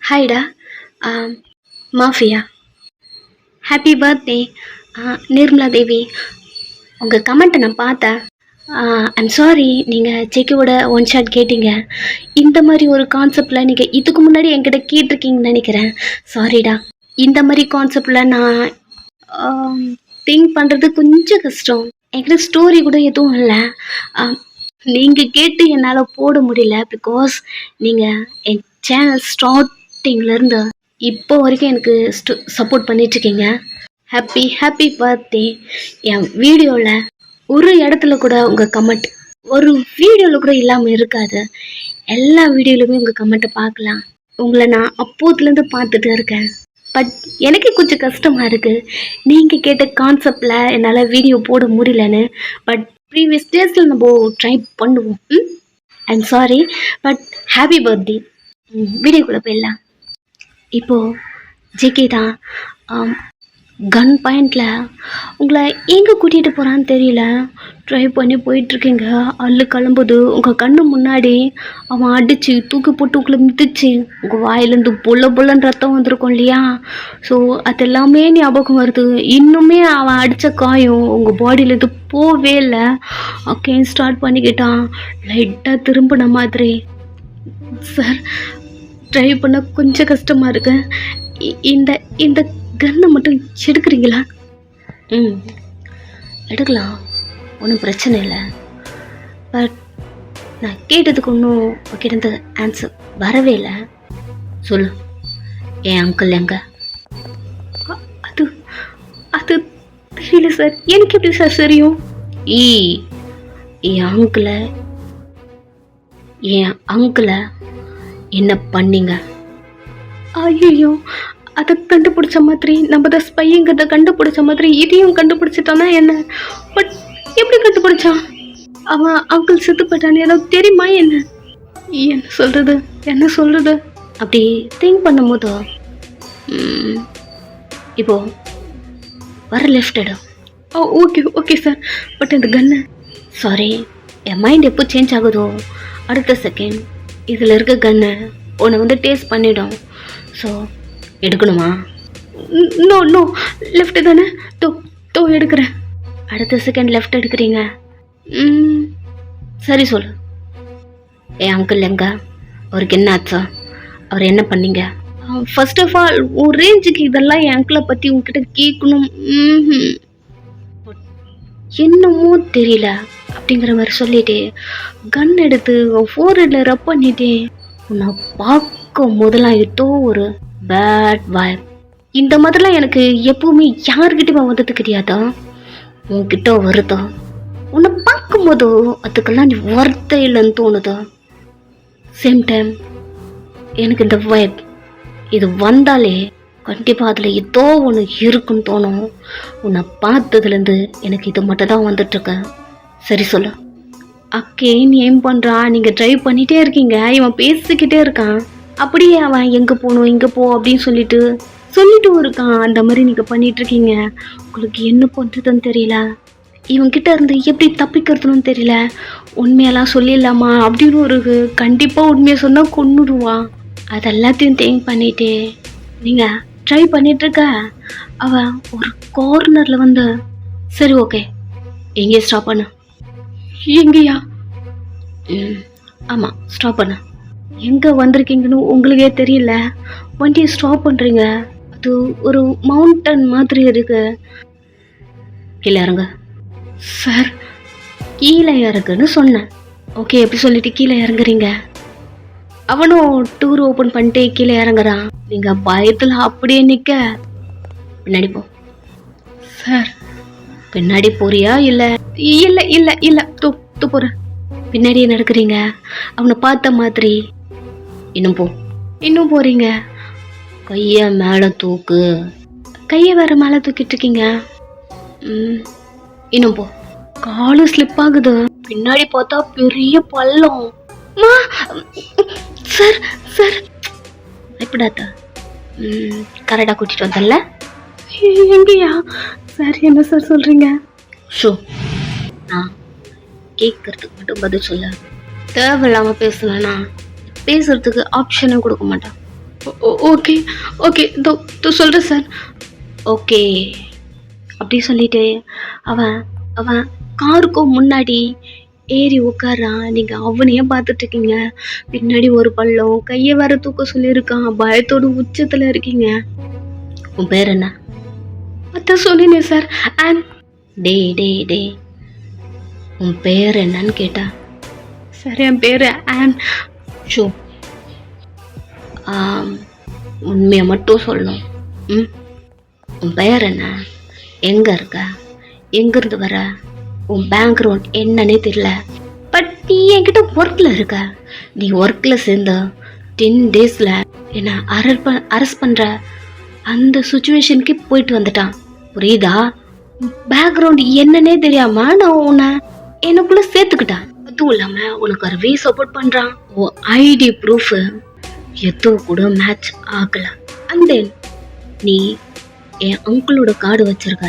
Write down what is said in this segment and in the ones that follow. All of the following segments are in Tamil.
ஹாய்டா. ஆம், mafia. Happy birthday Nirmala Devi. உங்கள் கமெண்ட்டை நான் பார்த்தேன். ஐம் சாரி, நீங்கள் ஜேகேவோட ஒன் ஷாட் கேட்டீங்க. இந்த மாதிரி ஒரு கான்செப்டில் நீங்கள் இதுக்கு முன்னாடி என்கிட்ட கேட்டிருக்கீங்கன்னு நினைக்கிறேன். சாரிடா. இந்த மாதிரி கான்செப்டில் நான் திங்க் பண்ணுறது கொஞ்சம் கஷ்டம். என்கிட்ட ஸ்டோரி கூட எதுவும் இல்லை. நீங்கள் கேட்டு என்னால் போட முடியல. பிகாஸ் நீங்கள் என் சேனல் ஸ்டார்டிங்லேருந்து இப்போ வரைக்கும் எனக்கு சப்போர்ட் பண்ணிட்டுருக்கீங்க. Happy happy birthday. என் வீடியோவில் ஒரு இடத்துல கூட உங்கள் கமெண்ட் ஒரு வீடியோவில் கூட இல்லாமல் இருக்காது. எல்லா வீடியோலையுமே உங்கள் கமெண்ட்டை பார்க்கலாம். உங்களை நான் அப்போதுலேருந்து பார்த்துட்டு இருக்கேன். பட் எனக்கு கொஞ்சம் கஷ்டமாக இருக்குது. நீங்கள் கேட்ட கான்செப்டில் என்னால் வீடியோ போட முடியலன்னு. பட் ப்ரீவியஸ் டேஸில் நம்ம ட்ரை பண்ணுவோம். I'm sorry, but happy birthday. வீடியோக்குள்ளே போயிடலாம். இப்போது ஜேகே தான் கன் பாயிண்டில் உங்களை எங்கே கூட்டிகிட்டு போகிறான்னு தெரியல. ட்ரை பண்ணி போயிட்டுருக்கீங்க. அள்ளு கிளம்புது. உங்கள் கண்ணு முன்னாடி அவன் அடித்து தூக்கி போட்டு உங்களை மிதிச்சு உங்கள் வாயிலேருந்து பொல்லன்னு ரத்தம் வந்திருக்கும் இல்லையா? ஸோ அது எல்லாமே ஞாபகம் வருது. இன்னுமே அவன் அடித்த காயம் உங்கள் பாடியிலேருந்து போவே இல்லை. ஓகே, ஸ்டார்ட் பண்ணிக்கிட்டான். லைட்டாக திரும்பின மாதிரி. சார், ட்ரை பண்ண கொஞ்சம் கஷ்டமாக இருக்கு. இந்த இந்த கன்னை மட்டும் எடுக்கிறீங்களா? எடுக்கலாம், ஒன்றும் பிரச்சனை இல்லை. பட் நான் கேட்டதுக்கு ஒன்றும் கிட்ட ஆன்சர் வரவே இல்லை. சொல்லு, என் அங்கிள் எங்க? அது அது தெரியல சார். எனக்கு எப்படி சார் தெரியும்? என் அங்கிளை என்ன பண்ணீங்க? ஐயோ, அதை கண்டுபிடிச்ச மாதிரி நம்ம தான் ஸ்பைங்கிறத கண்டுபிடிச்ச மாதிரி இதையும் கண்டுபிடிச்சிட்டானா என்ன? பட் எப்படி கண்டுபிடிச்சான்? அவன் அங்கிள் செத்து போயிட்டான்னு ஏதாவது தெரியுமா என்ன? என்ன சொல்றது அப்படி திங்க் பண்ணும் போது இப்போ வர லெஃப்ட் இடம். Okay sir. பட் இந்த கன்னு, சாரி, என் மைண்ட் எப்போ சேஞ்ச் ஆகுதோ அடுத்த செகண்ட் இதில் இருக்க கன்னு உன்னை வந்து டேஸ்ட் பண்ணிடும். ஸோ எடுக்கணுமா? நோ, லெஃப்ட் தானே? தோ எடுக்கிறேன். அடுத்த செகண்ட் லெஃப்ட் எடுக்கிறீங்க. சரி சொல்லு, என் அங்கிள் எங்க? அவருக்கு என்ன ஆச்சா? அவர் என்ன பண்ணீங்க? ஃபர்ஸ்ட் ஆஃப் ஆல் ஒரு ரேஞ்சுக்கு இதெல்லாம் என் அங்கிளை பற்றி உங்ககிட்ட கேட்கணும். என்னமோ தெரியல அப்படிங்கிற மாதிரி சொல்லிட்டு கன் எடுத்து ஃபோர்ஹெட்ல ரப் பண்ணிட்டேன். உன்னை பார்க்கும் போதெல்லாம் ஏதோ ஒரு பேட் வைப். இந்த மாதிரிலாம் எனக்கு எப்பவுமே யாருக்கிட்டையுமே வந்தது கிடையாதா? உன்கிட்ட வருதா? உன்னை பார்க்கும்போதோ அதுக்கெல்லாம் நீ வார்த்தை இல்லைன்னு தோணுதா? சேம் டைம் எனக்கு இந்த வைப் இது வந்தாலே கண்டிப்பாக அதில் ஏதோ ஒன்று இருக்குன்னு தோணும். உன்னை பார்த்ததுலேருந்து எனக்கு இது மட்டும் தான் வந்துட்டுருக்க. சரி சொல்லு. அக்கேன் ஏம் பண்ணுறான். நீங்கள் ட்ரைவ் பண்ணிகிட்டே இருக்கீங்க, இவன் பேசிக்கிட்டே இருக்கான். அப்படியே அவன் எங்கே போகணும் இங்கே போ அப்படின்னு சொல்லிட்டும் இருக்கான். அந்த மாதிரி நீங்கள் பண்ணிகிட்ருக்கீங்க. உங்களுக்கு என்ன பண்ணுறதுன்னு தெரியல. இவன்கிட்ட இருந்து எப்படி தப்பிக்கிறதுன்னு தெரியல. உண்மையெல்லாம் சொல்லிடலாமா அப்படின்னு ஒரு கண்டிப்பாக உண்மையை சொன்னால் கொன்னுடுவான். அது எல்லாத்தையும் திங்க் பண்ணிட்டு நீங்கள் ட்ரை பண்ணிகிட்ருக்க. அவன் ஒரு கார்னரில் வந்து சரி ஓகே எங்கே ஸ்டாப் பண்ண? எங்கேயா? ஆமாம், ஸ்டாப் பண்ண. எங்கே வந்திருக்கீங்கன்னு உங்களுக்கே தெரியல. வண்டியை ஸ்டாப் பண்ணுறீங்க. அது ஒரு மவுண்டன் மாதிரி இருக்கு. கீழே இறங்க. சார், கீழே இறங்குன்னு சொன்னேன். ஓகே, எப்படி சொல்லிட்டு கீழே இறங்குறீங்க? அவனும் டூர் ஓப்பன் பண்ணிட்டு கீழே இறங்குறான். நீங்கள் பயத்தில் அப்படியே நிற்க பின்னாடி போ. சார், பின்னாடி போறியா? இல்லை தூ போகிறேன். பின்னாடியே நடக்கிறீங்க. அவனை பார்த்த மாதிரி இன்னும் போகிறீங்க. கையை மேலே தூக்கு. கையை வேற மேலே தூக்கிட்டு இருக்கீங்க. இன்னும் போ. காலு ஸ்லிப் ஆகுது. பின்னாடி பார்த்தா பெரிய பள்ளம். சார் எப்படாத்தா கரெக்டாக கூட்டிகிட்டு வந்தல? எங்கேயா? சார், என்ன சார் சொல்கிறீங்க? ஷோ, நான் கேட்கறதுக்கு மட்டும் பதில் சொல்ல. தேவையில்லாமல் பேசலன்னா பேசுறதுக்கு ஆப்ஷனும் கொடுக்க மாட்டான். ஓகே ஓகே இதோ சொல்கிறேன் சார். ஓகே அப்படி சொல்லிட்டு அவன் அவன் காருக்கும் முன்னாடி ஏறி உட்காரான். நீங்கள் அவனையே பார்த்துட்டு இருக்கீங்க. பின்னாடி ஒரு பள்ளம், கையை வர தூக்க சொல்லியிருக்கான். பயத்தோட உச்சத்தில் இருக்கீங்க. உன் பேர் என்ன? அதான் சொன்னேன் சார். அண்ட் டே டே டே உன் பேர் என்னன்னு கேட்டா. சார் என் பேர் ஆன். ஷோ உண்மையை மட்டும் சொல்லணும். ம் உன் பெயர் என்ன? எங்கே இருக்க? எங்கேருந்து வர? உன் பேக்ரவுண்ட் என்னன்னே தெரியல. பட் நீ என்கிட்ட ஒர்க்கில் இருக்க. நீ ஒர்க்கில் சேர்ந்த 10 டேஸில் என்னை அரெஸ்ட் பண்ணுற அந்த சுச்சுவேஷனுக்கு போயிட்டு வந்துட்டான். புரியுதா? பேக்ரவுண்ட் என்னன்னே தெரியாம நான் உன்னை எனக்குள்ளே சேர்த்துக்கிட்டேன். அதுவும் இல்லாமல் உனக்கு ஒரு சப்போர்ட் பண்ணுறான். உன் ஐடி ப்ரூஃபு எதோ கூட மேட்ச் ஆகல. அண்ட் தென் நீ என் அங்கிளோட கார்டு வச்சிருக்க.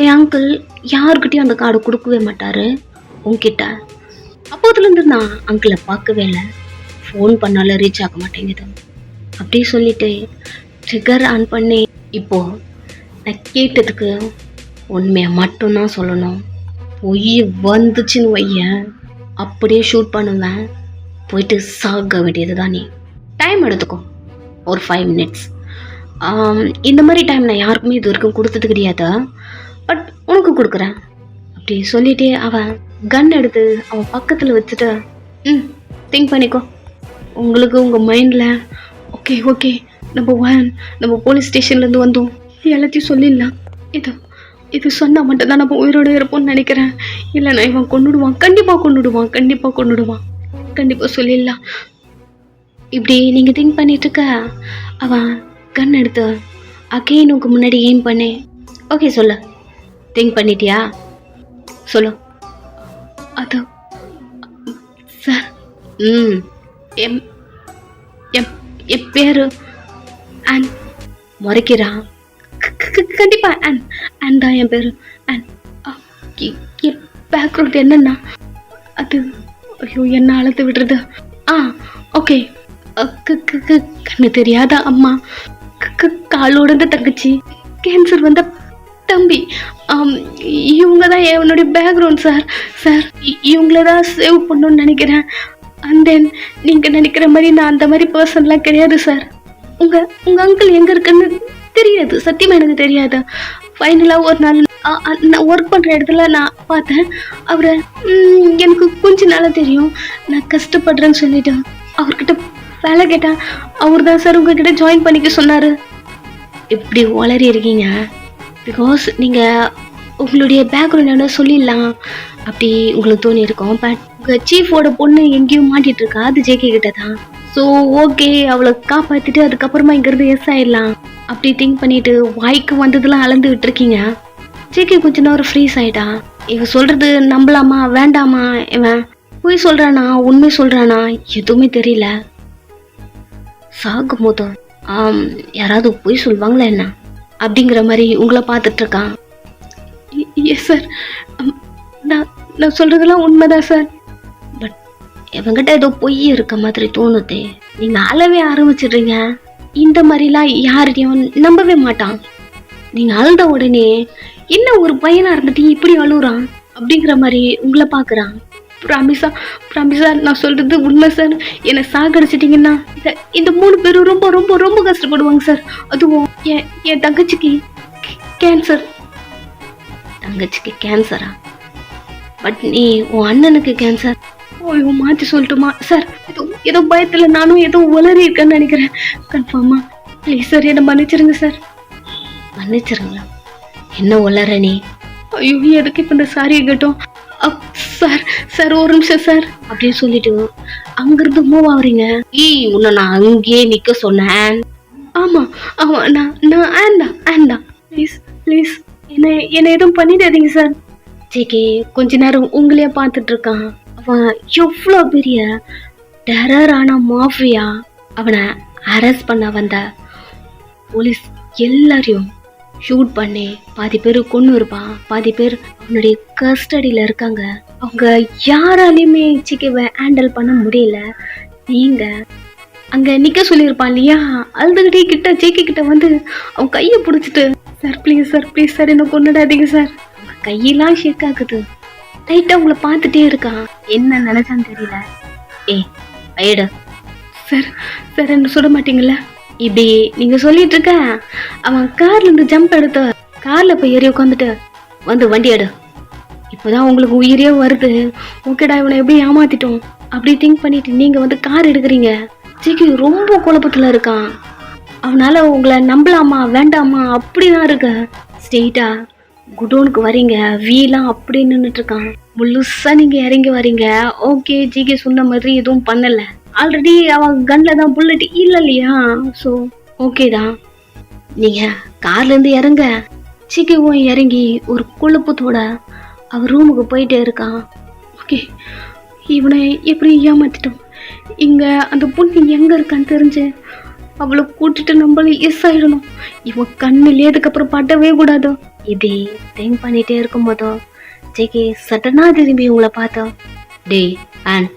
என் அங்கிள் யாருக்கிட்டையும் அந்த கார்டு கொடுக்கவே மாட்டாரு உன்கிட்ட. அப்போதுலேருந்து நான் அங்கிளை பார்க்கவே இல்லை. ஃபோன் பண்ணாலும் ரீச் ஆக மாட்டேங்குது. அப்படி சொல்லிட்டு ட்ரிகர் ஆன் பண்ணி இப்போ நான் கேட்டதுக்கு உண்மையை மட்டும்தான் சொல்லணும். பொய் வந்துச்சுன்னு வைய அப்படியே ஷூட் பண்ணுவேன். போயிட்டு சாக வேண்டியது தான். நீ டைம் எடுத்துக்கோ, ஒரு 5 மினிட்ஸ். இந்த மாதிரி டைம் நான் யாருக்குமே இது வரைக்கும் கொடுத்தது கிடையாது. பட் உனக்கு கொடுக்குறேன். அப்படி சொல்லிட்டு அவன் கன் எடுத்து அவன் பக்கத்தில் வச்சுட்டு திங்க் பண்ணிக்கோ. உங்களுக்கு உங்கள் மைண்டில் ஓகே ஓகே நம்ம போலீஸ் ஸ்டேஷன்லேருந்து வந்தோம், எல்லாத்தையும் சொல்லிடலாம். இது சொன்னால் மட்டும்தான் நம்ம உயிரோடு இருப்போம்னு நினைக்கிறேன். இல்லைண்ணா இவன் கொண்டுடுவான், கண்டிப்பாக கொண்டுடுவான். கண்டிப்பாக சொல்லிடலாம். இப்படி நீங்கள் திங்க் பண்ணிட்டு இருக்க அவன் கன் எடுத்து அகெயின் உங்க முன்னாடி எய்ம் பண்ணேன். ஓகே சொல்லு, திங்க் பண்ணிட்டியா? சொல்லு. அது சார் என் பேரு அண்ட் முறைக்கிறான். கண்டிப்பா அண்ட் தான் என் பேரு. அண்ட் என் பேக்ரவுண்ட் என்னன்னா அது ஐயோ என்ன அழுத்து விடுறது. ஓகே கண்ணு தெரியாத அம்மா, காலோட தங்கச்சி, கேன்சர் வந்த தம்பி, இவங்க தான் என்னுடைய பேக்ரவுண்ட் சார். இவங்கள தான் சேவ் பண்ணணும்னு நினைக்கிறேன். அண்ட் தென் நீங்கள் நினைக்கிற மாதிரி நான் அந்த மாதிரி பர்சன்லாம் கிடையாது சார். உங்கள் அங்கிள் எங்கே இருக்குன்னு தெரியாது, சத்தியமாக எனக்கு தெரியாது. ஃபைனலாக ஒரு நாள் நான் ஒர்க் பண்ணுற இடத்துல நான் பார்த்தேன் அவரை. எனக்கு கொஞ்ச நாளாக தெரியும். நான் கஷ்டப்படுறேன்னு சொல்லிட்டு அவர்கிட்ட வேலை கேட்டேன். அவர் தான் சார் உங்ககிட்ட ஜாயின் பண்ணிக்க சொன்னார். இப்படி வளரி இருக்கீங்க பிகாஸ் நீங்கள் உங்களுடைய பேக்ரவுண்ட் என்ன சொல்லிடலாம் அப்படி உங்களுக்கு தோணி இருக்கும். பட் உங்கள் சீஃபோட பொண்ணு எங்கேயும் மாட்டிகிட்டு இருக்கா, அது ஜேகே கிட்ட தான். ஸோ ஓகே அவளை காப்பாற்றிட்டு அதுக்கப்புறமா இங்கேருந்து எஸ் ஆயிடலாம் அப்படி திங்க் பண்ணிட்டு வாய்க்கு வந்ததெல்லாம் அளந்து விட்டுருக்கீங்க. ஜேகே கொஞ்ச நேரம் ஃப்ரீஸ் ஆகிட்டா. இவன் சொல்கிறது நம்பலாமா வேண்டாமா, இவன் பொய் சொல்கிறானா உண்மை சொல்கிறானா எதுவுமே தெரியல. சாகும் போது யாராவது பொய் சொல்லுவாங்களா என்ன அப்படிங்கிற மாதிரி உங்களை பார்த்துட்டு இருக்கான். எஸ் சார், நான் சொல்கிறதெல்லாம் உண்மைதான் சார். பட் இவங்கிட்ட ஏதோ பொய் இருக்க மாதிரி தோணுது. நீங்கள் அழவே ஆரம்பிச்சிடுறீங்க. இந்த மாதிரிலாம் யாரையும் நம்பவே மாட்டான். நீங்கள் அழுத உடனே என்ன ஒரு பையனாக இருந்துட்டு இப்படி அழுகுறான் அப்படிங்கிற மாதிரி உங்களை பார்க்குறான். ப்ராமிஸா நான் சொல்கிறது உண்மை சார். என்னை சாகடிச்சிட்டிங்கன்னா இந்த 3 பேரும் ரொம்ப ரொம்ப ரொம்ப கஷ்டப்படுவாங்க சார். அதுவும் என் தங்கச்சிக்கு கேன்சர். தங்கச்சிக்கு கேன்சரா? பட் நீ உன் அண்ணனுக்கு கேன்சர். ஓ மாற்றி சொல்லட்டுமா சார்? ஏதோ பயத்தில் நானும் ஏதோ உளறி இருக்கேன்னு நினைக்கிறேன். கன்ஃபார்மா ப்ளீஸ் சார் என்னை மன்னிச்சிருங்க சார். மன்னிச்சிருங்களா? என்ன உளற நீ? ஐயோ எதுக்கு இப்போ இந்த சாரியை கேட்டோம் சார் ஒரு நிமிஷம் சார் அப்படின்னு சொல்லிட்டு அங்கிருந்து மூவ் ஆகுறீங்க. உன்னை நான் அங்கேயே நிக்க சொன்னேன். ஆமா நான் ஆண்டா ப்ளீஸ் என்ன எதுவும் பண்ணிடாதீங்க சார். ஜேகே கொஞ்ச நேரம் உங்களையே பார்த்துட்டு இருக்கான். அவன் எவ்வளோ பெரிய டெரரான மாஃபியா. அவனை அரெஸ்ட் பண்ண வந்த போலீஸ் எல்லாரையும் ஷூட் பண்ணி பாதி பேர் கொண்டு இருப்பான், பாதி பேர் அவனுடைய கஸ்டடியில் இருக்காங்க. அவங்க யாராலையுமே ஜேகேவை ஹேண்டில் பண்ண முடியல. நீங்கள் அங்க நிக்க சொல்லியிருப்பான் இல்லையா, அழுதுகிட்டே கிட்ட ஜேகே கிட்ட வந்து அவன் கையை பிடிச்சிட்டு, sir please sir, please sir, என்ன கொண்டுடாதீங்க சார். கையெல்லாம் ஷேக் ஆகுது. லைட்டா உங்களை பார்த்துட்டே இருக்கான். என்ன நினைச்சான்னு தெரியல. ஏய் ஐயட சார், சார் என்ன சுட மாட்டீங்கல்ல? இப்படி நீங்க சொல்லிட்டு இருக்க, அவன் கார்ல இருந்து ஜம்ப் எடுத்து கார்ல போய் ஏறி உட்காந்துட்டு வந்து வண்டி எடு, இப்போதான் உங்களுக்கு உயிரே வருது, ஓகேடா இவனை எப்படி ஏமாத்திட்டோம் அப்படி திங்க் பண்ணிட்டு நீங்க வந்து கார் எடுக்கிறீங்க. ஜிகி ரொம்ப குழப்பத்துல இருக்கான். அவனால உங்களை நம்பலாமா வேண்டாமா அப்படிதான் இருக்க. ஸ்ட்ரெயிட்டா குடோனுக்கு வரீங்க, வீலாம் அப்படி நின்றுட்டு இருக்கான். முழுசா நீங்க இறங்கி வரீங்க. ஓகே, ஜிகி சொன்ன மாதிரி எதுவும் பண்ணல, ஆல்ரெடி அவன் கன்ல தான் புல்லட் இல்லையா, ஸோ ஓகே தான். நீங்க கார்ல இருந்து இறங்க. ஜிகிவும் இறங்கி ஒரு குழப்பத்தோட அவன் ரூமுக்கு போயிட்டே இருக்கான். ஓகே, இவனை எப்படி ஏமாத்திட்டோம், இங்க அந்த பொண்ணு எங்க இருக்கான்னு தெரிஞ்சு அவளை கூட்டிட்டு நம்மள எஸ் ஆயிடணும். இவன் கண்ணுலயே அதுக்கப்புறம் பட்டவே கூடாது. இப்படி திங்க் பண்ணிட்டே இருக்கும் போதோ ஜேகே சட்டனா திரும்பி உங்களை பார்த்தோம். டேய் ஆன்.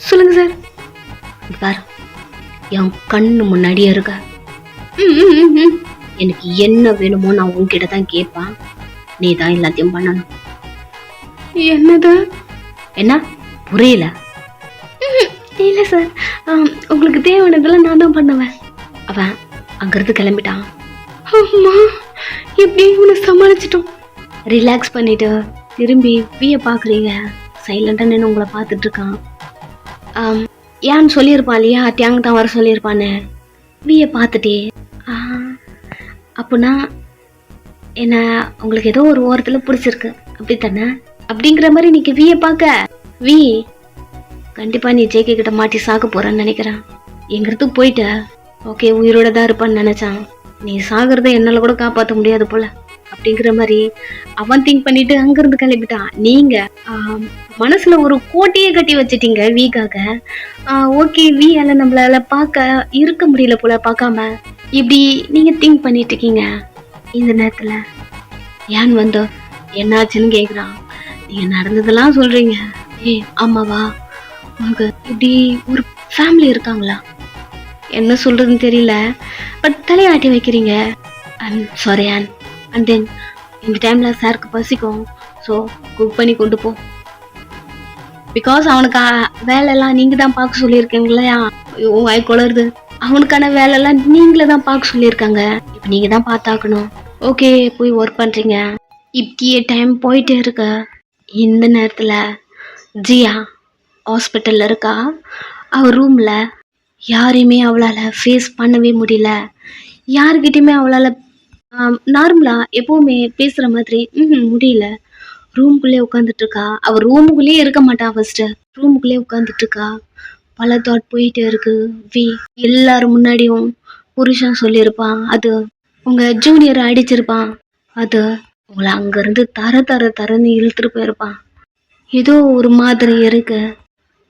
சொல்லுங்க சார். பாரு, என் கண்ணு முன்னாடியே இருக்க. எனக்கு என்ன வேணுமோ நான் உன்கிட்ட தான் கேட்பேன், நீ தான் எல்லாத்தையும் பண்ணணும். என்னது? என்ன புரியல? இல்ல சார், உங்களுக்கு தேவையானதெல்லாம் நான் தான் பண்ணுவேன். அவன் அங்கிருந்து கிளம்பிட்டான். அம்மா, எப்படி இவனை சமாளிச்சிட்டோம். ரிலாக்ஸ் பண்ணிட்டு திரும்பி விய பாக்குறீங்க. சைலண்டா நின்று உங்களை பார்த்துட்டு இருக்கான். ஏன்னு சொல்லியிருப்பான் இல்லையா, தியாங் தான் வர சொல்லியிருப்பான்னு. விய பார்த்துட்டே அப்படின்னா என்ன உங்களுக்கு ஏதோ ஒரு ஓரத்துல பிடிச்சிருக்கு அப்படித்தானே அப்படிங்கிற மாதிரி நீங்க விய பார்க்க. வி கண்டிப்பா நீ ஜேகே கிட்ட மாட்டி சாக்க போறன்னு நினைக்கிறேன். எங்கிறது போயிட்ட. ஓகே, உயிரோட தான் இருப்பான்னு நினைச்சான். நீ சாகிறத என்னால கூட காப்பாற்ற முடியாது போல அப்படிங்கிற மாதிரி அவன் திங்க் பண்ணிட்டு அங்கிருந்து கிளம்பிட்டான். நீங்க மனசுல ஒரு கோட்டையே கட்டி வச்சிட்டீங்க வீக்காக. ஓகே, வீயால நம்மளால பார்க்க இருக்க முடியல போல, பார்க்காம இப்படி நீங்க திங்க் பண்ணிட்டு இருக்கீங்க. இந்த நேரத்துல ஏன் வந்தோ என்னாச்சுன்னு கேக்குறான். நீங்க நடந்ததெல்லாம் சொல்றீங்க. ஆமாவா, உனக்கு இப்படி ஒரு ஃபேமிலி இருக்காங்களா? என்ன சொல்றதுன்னு தெரியல, பட் தலையாட்டி வைக்கிறீங்க. I'm sorry on. And then இந்த டைம்ல சாருக்கு பசிக்கும், ஸோ குக் பண்ணி கொண்டு போ. பிகாஸ் அவனுக்கு வேலையெல்லாம் நீங்க தான் பார்க்க சொல்லியிருக்கீங்க இல்லையா? வாய் குளருது. அவனுக்கான வேலையெல்லாம் நீங்களே தான் பார்க்க சொல்லியிருக்காங்க. இப்போ நீங்க தான் பார்த்தாக்கணும். ஓகே, போய் ஒர்க் பண்றீங்க. இப்படியே டைம் போயிட்டே இருக்க. இந்த நேரத்துல ஜியா ஹாஸ்பிட்டல்ல இருக்கா. அவ ரூம்ல யாரையுமே அவளால ஃபேஸ் பண்ணவே முடியல. யாருக்கிட்டையுமே அவளால நார்மலா எப்பவுமே பேசுற மாதிரி முடியல. ரூமுக்குள்ளே உட்காந்துட்டு இருக்கா. அவ ரூமுக்குள்ளேயே இருக்க மாட்டா. ஃபர்ஸ்ட் ரூமுக்குள்ளே உட்காந்துட்டு இருக்கா. பல தாட் போயிட்டே இருக்கு. வி எல்லாரும் முன்னாடியும் புருஷன் சொல்லியிருப்பான், அது உங்க ஜூனியரை அடிச்சிருப்பான், அது உங்களை அங்கிருந்து தரன்னு இழுத்துட்டு போயிருப்பான். ஏதோ ஒரு மாதிரி இருக்கு.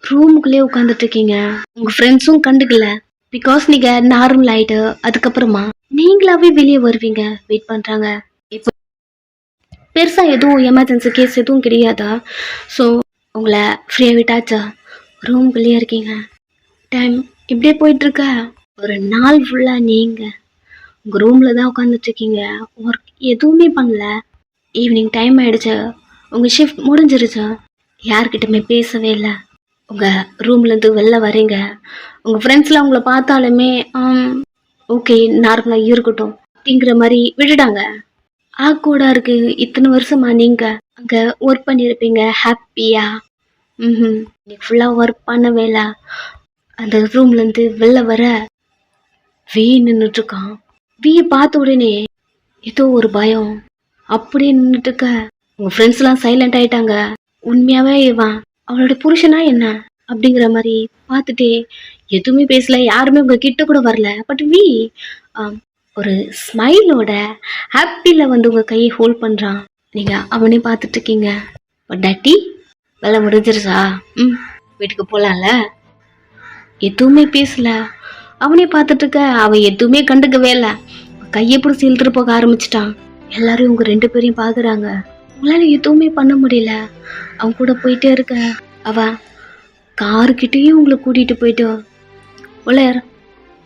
ரூமுக்குள்ளே உட்காந்துட்டு இருக்கீங்க. உங்க ஃப்ரெண்ட்ஸும் கண்டுக்கல. பிகாஸ் நீங்க நார்மல் ஆயிட்டு அதுக்கப்புறமா நீங்களாவே வெளியே வருவீங்க. வெயிட் பண்றாங்க. இப்போ பெருசா எதுவும் எமர்ஜென்சி கேஸ் எதுவும் கிடையாதா? ஸோ உங்களை ஃப்ரீயா விட்டாச்சா? ரூமுக்குள்ளேயே இருக்கீங்க. டைம் இப்படியே போயிட்டு இருக்க. ஒரு நாள் ஃபுல்லா நீங்க உங்க ரூம்ல தான் உட்காந்துட்டு இருக்கீங்க. ஒர்க் எதுவுமே பண்ணல. ஈவினிங் டைம் ஆயிடுச்சு. உங்க ஷிஃப்ட் முடிஞ்சிருச்சு. யார்கிட்டயுமே பேசவே இல்லை. உங்க ரூம்ல இருந்து வெளில வரீங்க. உங்க ஃப்ரெண்ட்ஸ்லாம் உங்களை பார்த்தாலுமே ஓகே நார்மலா இருக்கட்டும் அப்படிங்கிற மாதிரி விட்டுட்டாங்க. ஆக்வர்டா இருக்கு. இத்தனை வருஷமா நீங்க அங்க ஒர்க் பண்ணியிருப்பீங்க ஹாப்பியா. இன்னைக்கு ஃபுல்லா ஒர்க் பண்ணவே இல்லை. அந்த ரூம்ல இருந்து வெளில வர வி நின்றுட்டு இருக்கான். வியை பார்த்த உடனே ஏதோ ஒரு பயம். அப்படியே நின்றுட்டு இருக்க. உங்க ஃப்ரெண்ட்ஸ் எல்லாம் சைலண்ட் ஆயிட்டாங்க. உண்மையாவே இவன் அவளோட புருஷனா என்ன அப்படிங்கிற மாதிரி பார்த்துட்டே எதுவுமே பேசல. யாருமே உங்க கிட்ட கூட வரல. பட் வி ஒரு ஸ்மைலோட ஹாப்பில வந்து உங்க கையை ஹோல்ட் பண்றான். நீங்க அவனே பார்த்துட்டு இருக்கீங்க. பட் டாட்டி வேலை முடிஞ்சிருச்சா? வீட்டுக்கு போலாம்ல. எதுவுமே பேசல. அவனே பார்த்துட்டு இருக்க. அவன் எதுவுமே கண்டுக்கவே இல்லை. கையை பிடிச்சி இழுத்துட்டு போக ஆரம்பிச்சிட்டான். எல்லாரும் உங்க ரெண்டு பேரையும் பாக்குறாங்க. உங்களால எதுவுமே பண்ண முடியல. அவன் கூட போயிட்டே இருக்க. அவ காருக்கிட்டையும் உங்களை கூட்டிட்டு போயிட்டு உள்ள ஏற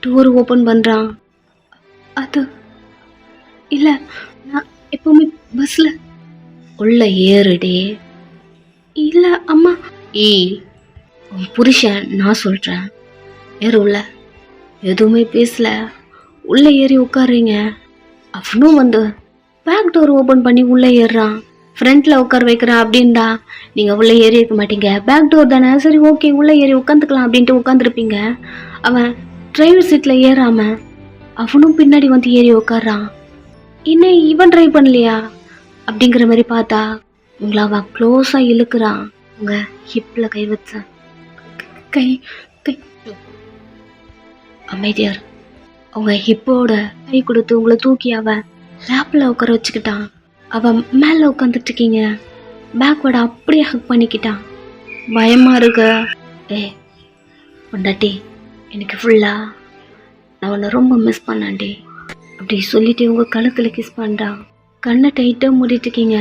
டோர் ஓப்பன் பண்ணுறான். அது இல்லை, நான் எப்பவுமே பஸ்ஸில். உள்ள ஏறுடே. இல்லை அம்மா. உன் புருஷன், நான் சொல்கிறேன் ஏறு உள்ள. எதுவுமே பேசல, உள்ளே ஏறி உட்காருங்க. அவனும் வந்து பேக் டோர் ஓப்பன் பண்ணி உள்ளே ஏறுறான். ஃப்ரண்ட்டில் உட்கார வைக்கிறேன் அப்படின்டா, நீங்கள் உள்ளே ஏறி இருக்க மாட்டீங்க, பேக் டோர் தானே, சரி ஓகே உள்ளே ஏறி உட்காந்துக்கலாம் அப்படின்ட்டு உட்காந்துருப்பீங்க. அவன் டிரைவர் சீட்டில் ஏறாம அவனும் பின்னாடி வந்து ஏறி உட்காரான். இன்னும் இவன் ட்ரை பண்ணலையா அப்படிங்கிற மாதிரி பார்த்தா உங்களை அவன் க்ளோஸாக இழுக்கிறான். உங்கள் ஹிப்பில் கை வச்ச கை கை அமைதியார். அவங்க ஹிப்போட கை கொடுத்து உங்களை தூக்கி அவன் லேப்பில் உட்கார வச்சுக்கிட்டான். அவன் மேலே உட்காந்துட்டு இருக்கீங்க, பேக்வேர்டை அப்படியே ஹக் பண்ணிக்கிட்டான். பயமாக இருக்கு. பொண்டாட்டி, எனக்கு ஃபுல்லாக நான் உன்னை ரொம்ப மிஸ் பண்ணான்டி அப்படி சொல்லிட்டு உங்கள் கழுத்தில் கிஸ் பண்ணுறான். கண்ணை டைட்டாக மூடிட்டு இருக்கீங்க.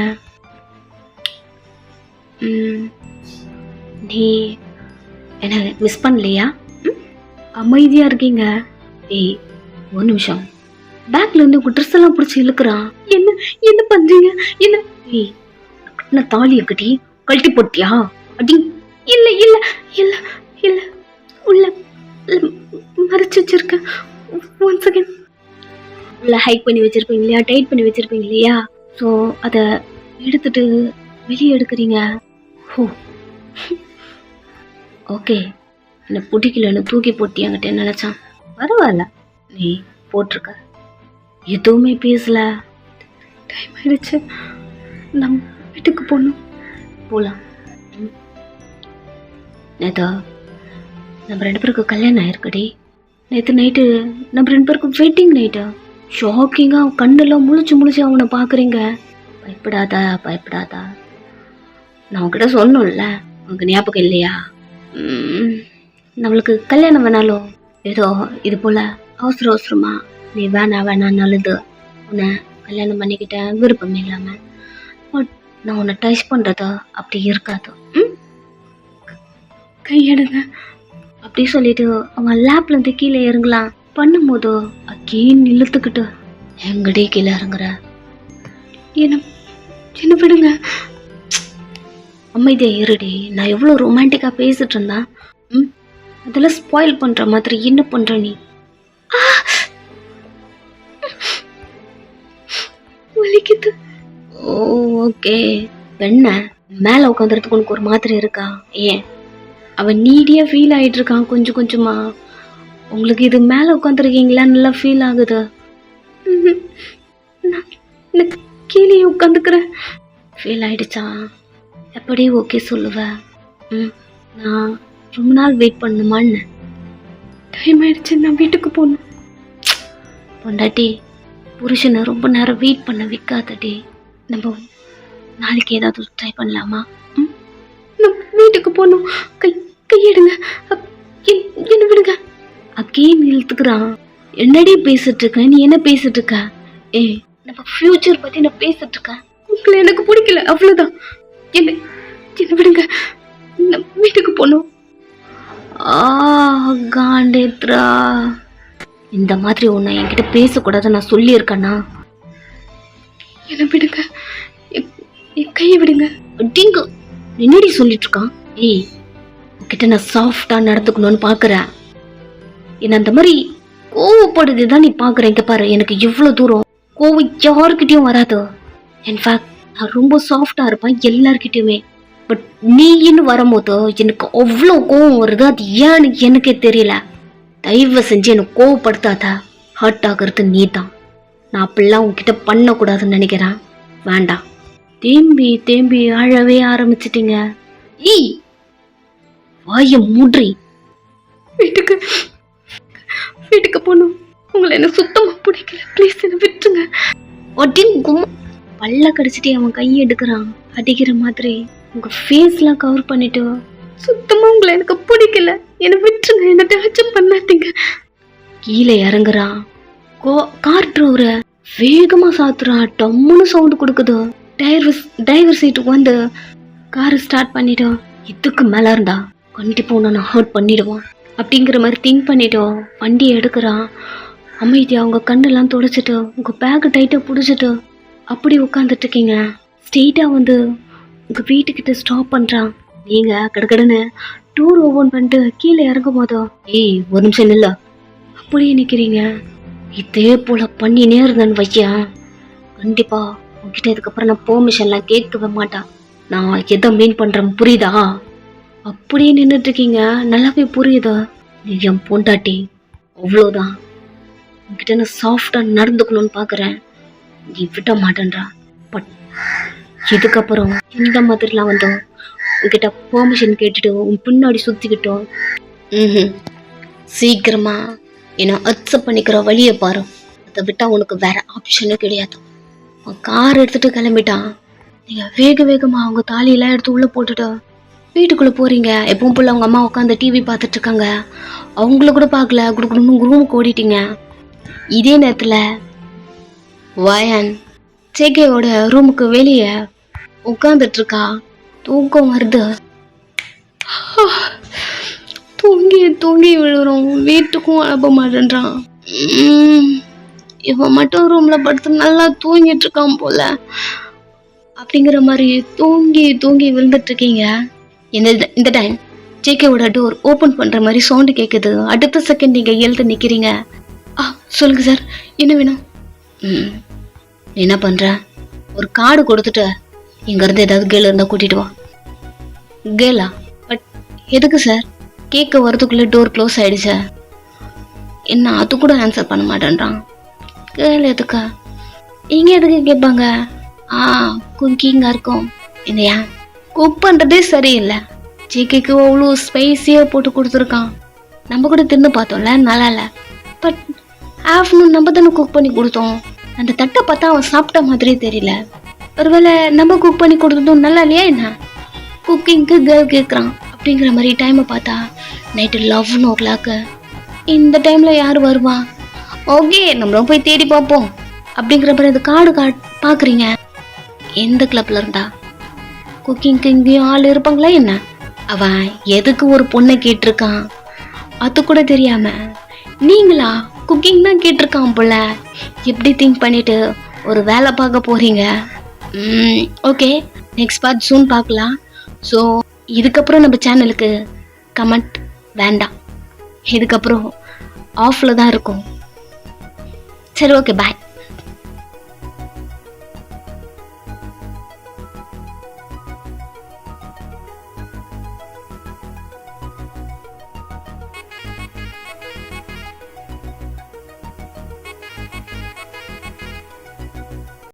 நீ என்ன மிஸ் பண்ணலையா? அமைதியாக இருக்கீங்க. ஒரு நிமிஷம். பேக்ல இருந்து உங்கள் ட்ரெஸ் எல்லாம் பிடிச்சி இழுக்கிறான். என்ன என்ன பண்ணுறீங்க? என்ன நான் தாலியை கட்டி கழட்டி போட்டியா அப்படி? இல்லை இல்லை இல்லை இல்லை, உள்ள மறைச்சி வச்சிருக்கேன். One second. உள்ள ஹைக் பண்ணி வச்சிருப்பீங்க இல்லையா, டைட் பண்ணி வச்சிருப்பீங்க இல்லையா, ஸோ அதை எடுத்துட்டு வெளியே எடுக்கிறீங்க. ஓ ஓகே, என்னை பிடிக்கலன்னு தூக்கி போட்டியாங்கிட்ட நினச்சான். பரவாயில்ல, நீ போட்டிருக்க. எதுவுமே பேசல. டைம் ஆயிடுச்சு, நம்ம வீட்டுக்கு போகணும். போகலாம். நேதா, நம்ம 2 பேருக்கு கல்யாணம் ஆயிருக்கடி. நேற்று நைட்டு நம்ம 2 பேருக்கும் வெட்டிங் நைட்டா. ஷாக்கிங்காக கண்ணெல்லாம் முழிச்சு அவனை பார்க்குறீங்க. பயப்படாதா பயப்படாதா, நான் உங்ககிட்ட சொன்னோம்ல, உனக்கு ஞாபகம் இல்லையா? நம்மளுக்கு கல்யாணம் வேணாலும் ஏதோ இது போல் அவசரமா நீ வேணான்னு உன்னை கல்யாணம் பண்ணிக்கிட்ட விருப்பம் இல்லாமல். பட் நான் உன்னை டச் பண்ணுறதோ அப்படி இருக்காது. கையெடுங்க அப்படி சொல்லிட்டு அவங்க லேப்லேருந்து கீழே இறங்கலாம் பண்ணும்போதோ அக்கீன் இழுத்துக்கிட்டு எங்கடி கீழே இறங்குற? என்ன விடுங்க. அமைதியா இருடி. நான் எவ்வளோ ரொமான்டிக்காக பேசிட்டு இருந்தேன். அதெல்லாம் ஸ்பாயில் பண்ணுற மாதிரி என்ன பண்ணுற நீ? வலிக்குது. ஓ ஓகே. பெண்ண மேலே உட்காந்துறதுக்கு உனக்கு ஒரு மாதிரி இருக்கா? ஏன் அவன் நீடியாக ஃபீல் ஆகிட்டு இருக்கான் கொஞ்சம் கொஞ்சமா. உங்களுக்கு இது மேலே உட்காந்துருக்கீங்களா நல்லா ஃபீல் ஆகுது. நான் கீழே உட்காந்துக்கிறேன். ஃபீல் ஆகிடுச்சா? எப்படி ஓகே சொல்லுவேன்? நான் ரொம்ப நாள் வெயிட் பண்ணுமான்னு. டைம் ஆயிடுச்சு, நான் வீட்டுக்கு போகணும். பொண்டாட்டி, புருஷனை ரொம்ப நேரம் வெயிட் பண்ண வைக்காதடி. நம்ம நாளைக்கு ஏதாவது ட்ரை பண்ணலாமா? நான் வீட்டுக்கு போகணும். கையெடுங்க, என்ன விடுங்க. அக்கேன் இழுத்துக்கிறான். என்னடி பேசிட்டு இருக்க நீ? என்ன பேசிட்டு இருக்க? நம்ம ஃபியூச்சர் பத்தி நான் பேசிட்டு இருக்கேன். உங்களை எனக்கு பிடிக்கல, அவ்வளவுதான். என்ன விடுங்க, நான் வீட்டுக்கு போகணும். காண்டேத்ரா, இந்த மாதிரி உன்னை என்கிட்ட பேசக்கூடாது நான் சொல்லியிருக்கேன்னா? என்ன விடுங்க, என் கையை விடுங்க. அப்படிங்க என்னடி சொல்லிட்டு இருக்கான்? உன்கிட்ட நான் சாஃப்டா நடந்துக்கணும்னு பாக்குறேன். என்ன அந்த மாதிரி கோவப்படுதுதான் நீ பாக்குற. இங்க பாரு, எனக்கு எவ்வளவு தூரம் கோவம் யாருக்கிட்டையும் வராது. இன்ஃபேக்ட் நான் ரொம்ப சாஃப்டா இருப்பேன் எல்லார்கிட்டயுமே. பட் நீ இன்னும் வரும்போது எனக்கு அவ்வளோ கோவம் வருது. அது ஏன்னு எனக்கே தெரியல. தயவு செஞ்சு எனக்கு கோவப்படுத்தாத. ஹர்ட் ஆகிறது நீ தான். நான் அப்படிலாம் உன்கிட்ட பண்ணக்கூடாதுன்னு நினைக்கிறேன். வேண்டாம். தேம்பி அழவே ஆரம்பிச்சிட்டீங்க. வாய மூன்றி. வீட்டுக்கு போகணும். உங்களை என்ன சுத்தமா பிடிக்கல, ப்ளீஸ் என்ன விட்டுருங்க. அப்படின்னு பல்ல கடிச்சிட்டு அவன் கையை எடுக்கிறான் அடிக்கிற மாதிரி. உங்க ஃபேஸ்லாம் கவர் பண்ணிட்டு, சுத்தமா உங்களை எனக்கு பிடிக்கல, என்ன விட்டுருங்க, என்ன டச் பண்ணாதீங்க. கீழே இறங்குறான். கார் டிரைவரை வேகமா சாத்துறான். டம்முன்னு சவுண்டு கொடுக்குது. டிரைவர் சீட்டுக்கு வந்து கார் ஸ்டார்ட் பண்ணிட்டோம். இதுக்கு மேல இருந்தா கண்டிப்பா உன்னை நான் ஹர்ட் பண்ணிடுவான். அப்படிங்கிற மாதிரி திங்க் பண்ணிட்டோம். வண்டியை எடுக்கிறான். அமைதியாக அவங்க கண்ணெல்லாம் துடைச்சிட்டு உங்கள் பேக்கு டைட்டாக பிடிச்சிட்டு அப்படி உட்காந்துட்டு இருக்கீங்க. ஸ்ட்ரெயிட்டாக வந்து உங்கள் வீட்டுக்கிட்ட ஸ்டாப் பண்ணுறான். நீங்கள் கடகடன்னு டூர் ஓப்பன் பண்ணிட்டு கீழே இறங்கும் போதோ, ஏய் ஒரு நிமிஷம் இல்லை அப்படியே நிற்கிறீங்க. இதே போல் பண்ணினே இருந்தேன்னு வையா, கண்டிப்பாக உங்ககிட்ட இதுக்கப்புறம் நான் பெர்மிஷன்லாம் கேட்கவே மாட்டேன். நான் எதை மீன் பண்ணுறேன் புரியுதா? அப்படியே நின்றுட்டு இருக்கீங்க. நல்லாவே புரியுதா? நீ என் பொண்டாட்டி, அவ்வளோதான். உங்ககிட்ட நான் சாஃப்டாக நடந்துக்கணும்னு பார்க்குறேன், நீ விட மாட்டேன்றா. பட் இதுக்கப்புறம் இந்த மாதிரிலாம் வந்தோம் உங்ககிட்ட பெர்மிஷன் கேட்டுட்டு உன் பின்னாடி சுற்றிக்கிட்டோம். சீக்கிரமா என்னை அக்செப்ட் பண்ணிக்கிற வழியை பாரு. அதை விட்டால் உனக்கு வேற ஆப்ஷனும் கிடையாது. கார் எடுத்துகிட்டு கிளம்பிட்டான். நீங்கள் வேக வேகமாக அவங்க தாலியெல்லாம் எடுத்து உள்ளே போட்டுட்டு வீட்டுக்குள்ளே போகிறீங்க. எப்பவும் போல் அவங்க அம்மா உட்காந்து டிவி பார்த்துட்ருக்காங்க. அவங்கள கூட பார்க்கல, குடுக்கணும்னு ரூமுக்கு ஓடிட்டீங்க. இதே நேரத்தில் வயன் சேகேயோட ரூமுக்கு வெளியே உட்காந்துட்ருக்கா. தூக்கம் வருது. தூங்கி விழுறோம். வீட்டுக்கும் அனுப்ப மாட்டேன்றான். இவன் மட்டும் ரூமில் படுத்து நல்லா தூங்கிட்டு இருக்கான் போல அப்படிங்கிற மாதிரி தூங்கி விழுந்துட்டுருக்கீங்க. இந்த டைம் ஜேகேவோட டோர் ஓப்பன் பண்ணுற மாதிரி சவுண்டு கேட்குது. அடுத்த செகண்ட் நீங்கள் எழுந்து நிற்கிறீங்க. சொல்லுங்கள் சார், என்ன வேணும்? என்ன பண்ணுற? ஒரு கார்டு கொடுத்துட்டு இங்கேருந்து ஏதாவது கேள் இருந்தால் கூட்டிகிட்டு வா. கேளா? பட் எதுக்கு சார்? கேட்க வரதுக்குள்ளே டோர் க்ளோஸ் ஆகிடுச்சா? என்ன அது கூட ஆன்சர் பண்ண மாட்டேன்றான். கேள் எதுக்கா? இங்கே எதுக்கு கேட்பாங்க? குக்கிங்காக இருக்கும். இல்லையா? குக் பண்ணுறதே சரியில்லை. சிக்கிக்கு அவ்வளோ ஸ்பைஸியாக போட்டு கொடுத்துருக்கான். நம்ம கூட தின்னு பார்த்தோம்ல, நல்லா இல்லை. பட் ஆஃப்டர்நூன் நம்ம தானே குக் பண்ணி கொடுத்தோம். அந்த தட்டை பார்த்தா அவன் சாப்பிட்ட மாதிரி தெரியல. ஒருவேளை நம்ம குக் பண்ணி கொடுத்ததும் நல்லா இல்லையா என்ன? குக்கிங்க்கு கேர்ள் கேட்குறான் அப்படிங்கிற மாதிரி டைமை பார்த்தா நைட்டு 11 இந்த டைமில் யார் வருவா? ஓகே, நம்மளும் போய் தேடி பார்ப்போம் அப்படிங்கிற மாதிரி அந்த கார்டு பார்க்குறீங்க. எந்த கிளப்ல இருந்தா? குக்கிங்க்கு இங்கேயும் ஆள் இருப்பாங்களா என்ன? அவன் எதுக்கு ஒரு பொண்ணை கேட்டிருக்கான் அது கூட தெரியாம நீங்களா குக்கிங் தான் கேட்டிருக்கான் போல. எப்படி திங்க் பண்ணிட்டு ஒரு வேலை பார்க்க போறீங்க? ஓகே, நெக்ஸ்ட் பார்ட் சூன் பார்க்கலாம். ஸோ இதுக்கப்புறம் நம்ம சேனலுக்கு கமெண்ட் வேண்டாம். இதுக்கப்புறம் ஆஃப்ல தான் இருக்கும். சரி, ஓகே, பாய்.